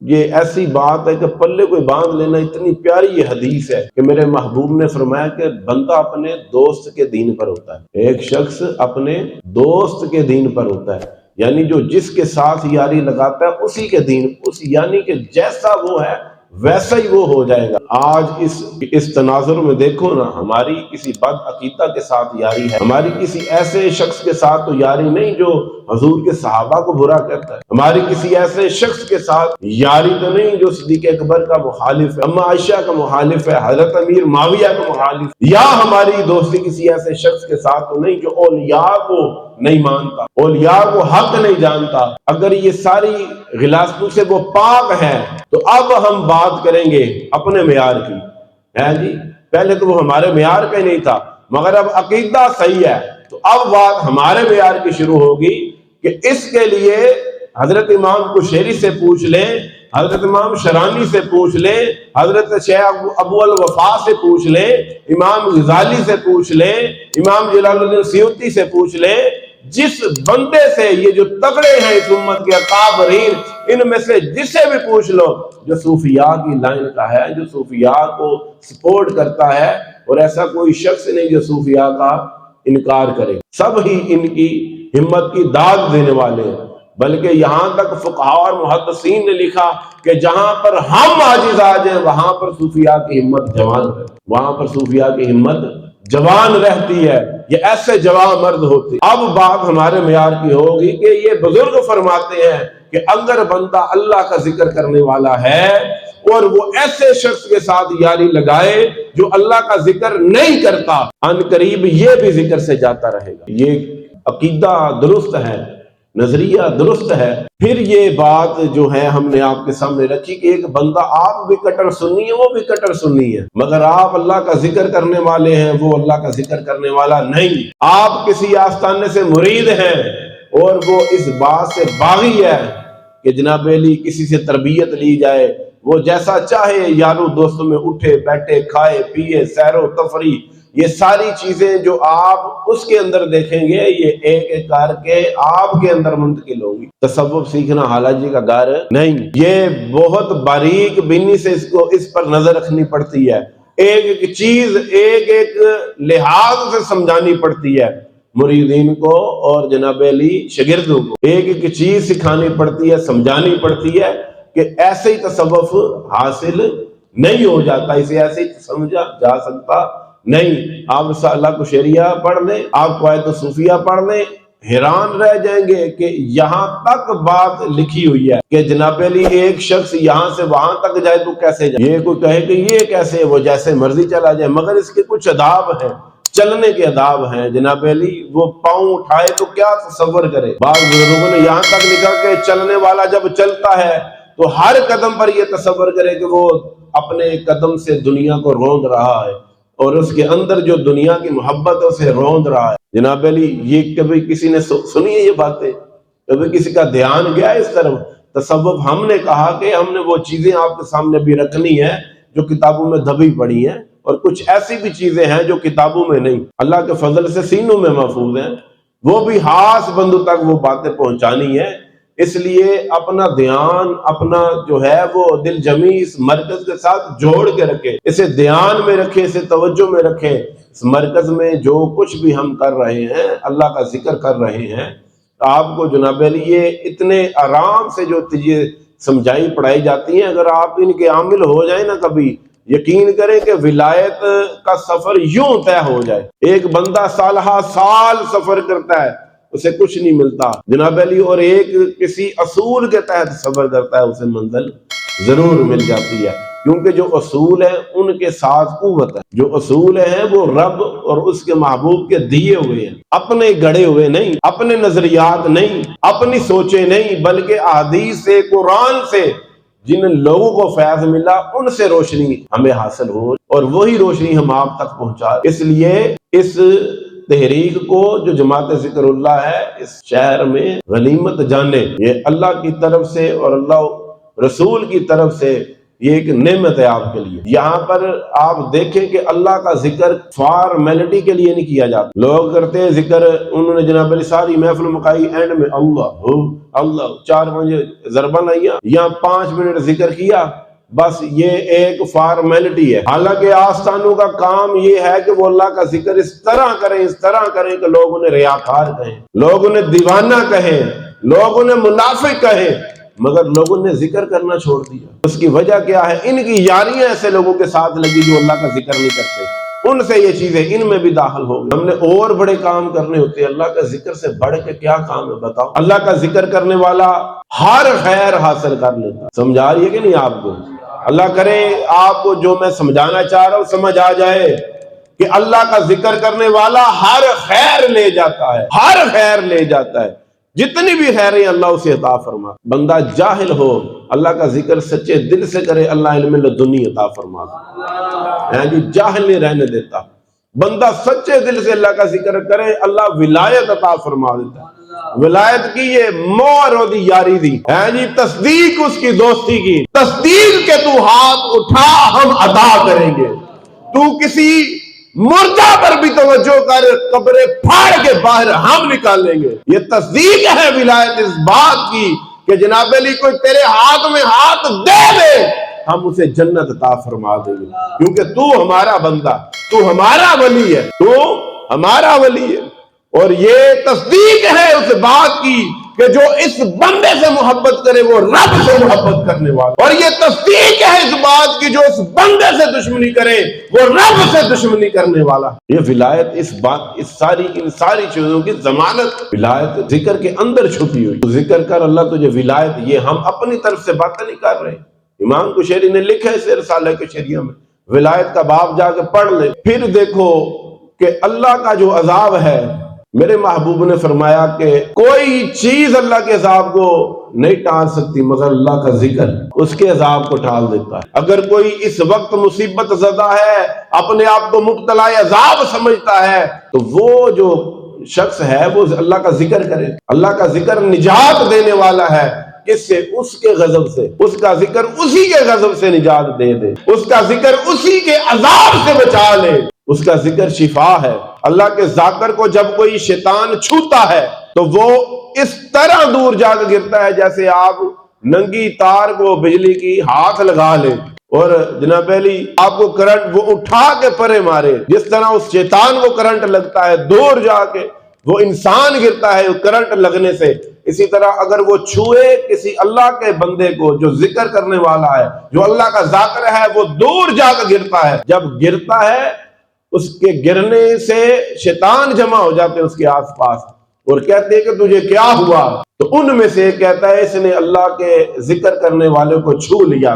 یہ ایسی بات ہے کہ پلے کوئی باندھ لینا، اتنی پیاری یہ حدیث ہے کہ میرے محبوب نے فرمایا کہ بندہ اپنے دوست کے دین پر ہوتا ہے، ایک شخص اپنے دوست کے دین پر ہوتا ہے، یعنی جو جس کے ساتھ یاری لگاتا ہے اسی کے دین، یعنی کہ جیسا وہ ہے ویسا ہی وہ ہو جائے گا۔ آج اس تناظر میں دیکھو نا، ہماری کسی بد عقیدہ کے ساتھ یاری ہے، ہماری کسی ایسے شخص کے ساتھ تو یاری نہیں جو حضور کے صحابہ کو برا کہتا ہے، ہماری کسی ایسے شخص کے ساتھ یاری تو نہیں جو صدیق اکبر کا مخالف ہے، اما عائشہ کا مخالف ہے، حضرت امیر معاویہ کا مخالف، یا ہماری دوستی کسی ایسے شخص کے ساتھ تو نہیں جو اولیاء کو نہیں مانتا، اولیاء کو حق نہیں جانتا۔ اگر یہ ساری غلاظتوں سے وہ پاک ہے تو اب ہم بات کریں گے اپنے معیار کی، ہے جی، پہلے تو وہ ہمارے معیار کا ہی نہیں تھا، مگر اب عقیدہ صحیح ہے تو اب بات ہمارے معیار کی شروع ہوگی کہ اس کے لیے حضرت امام کشیری سے پوچھ لیں، حضرت امام شرانی سے پوچھ لیں، حضرت شیخ ابو الوفا سے پوچھ لیں، امام غزالی سے پوچھ لیں، امام جلال الدین سیوطی سے پوچھ لیں، جس بندے سے یہ جو تگڑے ہیں اس امت کے اکابرین، ان میں سے جسے بھی پوچھ لو جو صوفیاء کی لائن کا ہے، جو صوفیاء کو سپورٹ کرتا ہے، اور ایسا کوئی شخص نہیں جو صوفیاء کا انکار کرے، سب ہی ان کی ہمت کی داد دینے والے ہیں۔ بلکہ یہاں تک فقہاء اور محدثین نے لکھا کہ جہاں پر ہم عاجز آ جائیں وہاں پر صوفیاء کی ہمت جوان ہے، وہاں پر صوفیاء کی ہمت جوان رہتی ہے، یہ ایسے جوان مرد ہوتے۔ اب بات ہمارے معیار کی ہوگی کہ یہ بزرگ فرماتے ہیں کہ اگر بندہ اللہ کا ذکر کرنے والا ہے اور وہ ایسے شخص کے ساتھ یاری لگائے جو اللہ کا ذکر نہیں کرتا، ان قریب یہ بھی ذکر سے جاتا رہے گا۔ یہ عقیدہ درست ہے، نظریہ درست ہے۔ پھر یہ بات جو ہے ہم نے آپ کے سامنے رکھی کہ ایک بندہ، آپ بھی کٹر سنی ہے، وہ بھی کٹر سنی ہے، مگر آپ اللہ کا ذکر کرنے والے ہیں، وہ اللہ کا ذکر کرنے والا نہیں۔ آپ کسی آستانے سے مرید ہیں اور وہ اس بات سے باغی ہے کہ جناب علی کسی سے تربیت لی جائے، وہ جیسا چاہے یارو دوستوں میں اٹھے بیٹھے، کھائے پیے، سیر و تفریح، یہ ساری چیزیں جو آپ اس کے اندر دیکھیں گے یہ ایک ایک کر کے آپ کے اندر منتقل ہوگی۔ تصوف سیکھنا حالاجی کا گھر نہیں، یہ بہت باریک بینی سے اس پر نظر رکھنی پڑتی ہے، ایک ایک چیز ایک ایک لحاظ سے سمجھانی پڑتی ہے مریدین کو اور جناب علی شاگردوں کو، ایک ایک چیز سکھانی پڑتی ہے، سمجھانی پڑتی ہے کہ ایسے ہی تصوف حاصل نہیں ہو جاتا، اسے ایسے ہی سمجھا جا سکتا نہیں۔ آپ رسالہ کشیریہ پڑھ لیں، آپ قواعد صوفیہ پڑھ لیں، حیران رہ جائیں گے کہ یہاں تک بات لکھی ہوئی ہے کہ جناب علی ایک شخص یہاں سے وہاں تک جائے تو کیسے جائے، یہ کوئی کہے کہ یہ کیسے، وہ جیسے مرضی چلا جائے، مگر اس کے کچھ آداب ہیں، چلنے کے آداب ہیں۔ جناب علی وہ پاؤں اٹھائے تو کیا تصور کرے، بعض بزرگوں نے یہاں تک لکھا کہ چلنے والا جب چلتا ہے تو ہر قدم پر یہ تصور کرے کہ وہ اپنے قدم سے دنیا کو روند رہا ہے اور اس کے اندر جو دنیا کی محبت ہے اسے روند رہا ہے۔ جناب علی یہ کبھی کسی نے سنی ہے یہ باتیں، کبھی کسی کا دھیان گیا اس طرف؟ تصوف ہم نے کہا کہ ہم نے وہ چیزیں آپ کے سامنے بھی رکھنی ہے جو کتابوں میں دبی پڑی ہیں، اور کچھ ایسی بھی چیزیں ہیں جو کتابوں میں نہیں، اللہ کے فضل سے سینوں میں محفوظ ہیں، وہ بھی خاص بندوں تک وہ باتیں پہنچانی ہے۔ اس لیے اپنا دھیان، اپنا جو ہے وہ دل جمی اس مرکز کے ساتھ جوڑ کے رکھے، اسے دھیان میں رکھے، اسے توجہ میں رکھے۔ اس مرکز میں جو کچھ بھی ہم کر رہے ہیں، اللہ کا ذکر کر رہے ہیں، آپ کو جناب علی یہ اتنے آرام سے جو چیزیں سمجھائی پڑھائی جاتی ہیں، اگر آپ ان کے عامل ہو جائیں نا کبھی، یقین کریں کہ ولایت کا سفر یوں طے ہو جائے۔ ایک بندہ سالہ سال سفر کرتا ہے، اسے کچھ نہیں ملتا جناب علی، اور ایک کسی اصول کے تحت سفر کرتا ہے، اسے منزل ضرور مل جاتی ہے، کیونکہ جو اصول ہیں ان کے ساتھ قوت ہے، جو اصول ہیں وہ رب اور اس کے محبوب کے دیے ہوئے ہیں، اپنے گڑے ہوئے نہیں، اپنے نظریات نہیں، اپنی سوچیں نہیں، بلکہ احادیث سے، قرآن سے جن لوگوں کو فیض ملا ان سے روشنی ہمیں حاصل ہو، اور وہی روشنی ہم آپ تک پہنچا۔ اس لیے اس تحریک کو جو جماعت ذکر اللہ ہے اس شہر میں غنیمت جانے، یہ اللہ کی طرف سے اور اللہ رسول کی طرف سے یہ ایک نعمت ہے آپ کے لیے۔ یہاں پر آپ دیکھیں کہ اللہ کا ذکر فارمیلٹی کے لیے نہیں کیا جاتا۔ لوگ کرتے ہیں ذکر، انہوں نے جناب علی ساری محفل مکائی، اینڈ میں اللہ اللہ 4-5 ضربہ لائیا یا 5 منٹ ذکر کیا، بس یہ ایک فارمیلٹی ہے۔ حالانکہ آستانوں کا کام یہ ہے کہ وہ اللہ کا ذکر اس طرح کریں کہ لوگ انہیں ریاکار کہیں، لوگ انہیں دیوانہ کہیں، لوگ انہیں منافق کہیں، مگر لوگوں نے ذکر کرنا چھوڑ دیا۔ اس کی وجہ کیا ہے؟ ان کی یاریاں ایسے لوگوں کے ساتھ لگی جو اللہ کا ذکر نہیں کرتے، ان سے یہ چیزیں ان میں بھی داخل ہو گئی۔ ہم نے اور بڑے کام کرنے ہوتے ہیں، اللہ کا ذکر سے بڑھ کے کیا کام ہے بتاؤ؟ اللہ کا ذکر کرنے والا ہر خیر حاصل کر لیتا۔ سمجھا رہی ہے کہ نہیں آپ کو؟ اللہ کرے آپ کو جو میں سمجھانا چاہ رہا ہوں سمجھ آ جائے کہ اللہ کا ذکر کرنے والا ہر خیر لے جاتا ہے، ہر خیر لے جاتا ہے، جتنی بھی خیریں اللہ اسے عطا فرما۔ بندہ جاہل ہو، اللہ کا ذکر سچے دل سے کرے، اللہ علم لدنی عطا فرما۔ جی جاہل نہیں رہنے دیتا، بندہ سچے دل سے اللہ کا ذکر کرے، اللہ ولایت عطا فرما دیتا ہے۔ ولایت کی یہ مور دی یاری دی ہے جی، تصدیق اس کی دوستی کی، تصدیق کے تو ہاتھ اٹھا ہم عطا کریں گے، تو کسی مردہ پر بھی توجہ کر، قبریں پھاڑ کے باہر ہم نکالیں گے۔ یہ تصدیق ہے ولایت اس بات کی کہ جناب علی کوئی تیرے ہاتھ میں ہاتھ دے دے، ہم اسے جنت عطا فرما دیں گے، کیونکہ تو ہمارا بندہ، تو ہمارا ولی ہے، تو ہمارا ولی ہے۔ اور یہ تصدیق ہے اس بات کی کہ جو اس بندے سے محبت کرے وہ رب سے محبت کرنے والا، اور یہ تصدیق ہے اس بات کی جو اس بندے سے دشمنی کرے وہ رب سے دشمنی کرنے والا۔ یہ ولایت اس بات، ان ساری چیزوں کی ضمانت ولایت ذکر کے اندر چھپی ہوئی۔ تو ذکر کر، اللہ تجھے ولایت، یہ ہم اپنی طرف سے باتیں نہیں کر رہے۔ امام کشیری نے لکھا ہے اس رسالہ کشیریہ میں، ولایت کا باب جا کے پڑھ لے، پھر دیکھو کہ اللہ کا جو عذاب ہے، میرے محبوب نے فرمایا کہ کوئی چیز اللہ کے عذاب کو نہیں ٹال سکتی مگر اللہ کا ذکر اس کے عذاب کو ٹال دیتا ہے۔ اگر کوئی اس وقت مصیبت زدہ ہے، اپنے آپ کو مبتلا عذاب سمجھتا ہے، تو وہ جو شخص ہے وہ اللہ کا ذکر کرے۔ اللہ کا ذکر نجات دینے والا ہے، کس سے؟ اس کے غضب سے۔ اس کا ذکر اسی کے غضب سے نجات دے دے، اس کا ذکر اسی کے عذاب سے بچا لے، اس کا ذکر شفا ہے۔ اللہ کے ذاکر کو جب کوئی شیطان چھوتا ہے تو وہ اس طرح دور جا کے گرتا ہے جیسے آپ ننگی تار کو بجلی کی ہاتھ لگا لیں اور جناب علی آپ کو کرنٹ وہ اٹھا کے پرے مارے، جس طرح اس شیطان کو کرنٹ لگتا ہے دور جا کے وہ انسان گرتا ہے کرنٹ لگنے سے، اسی طرح اگر وہ چھوئے کسی اللہ کے بندے کو جو ذکر کرنے والا ہے، جو اللہ کا ذاکر ہے، وہ دور جا کے گرتا ہے۔ جب گرتا ہے اس کے گرنے سے شیطان جمع ہو جاتے ہیں اس کے آس پاس اور کہتے ہیں کہ تجھے کیا ہوا؟ تو ان میں سے کہتا ہے اس نے اللہ کے ذکر کرنے والے کو چھو لیا تھا۔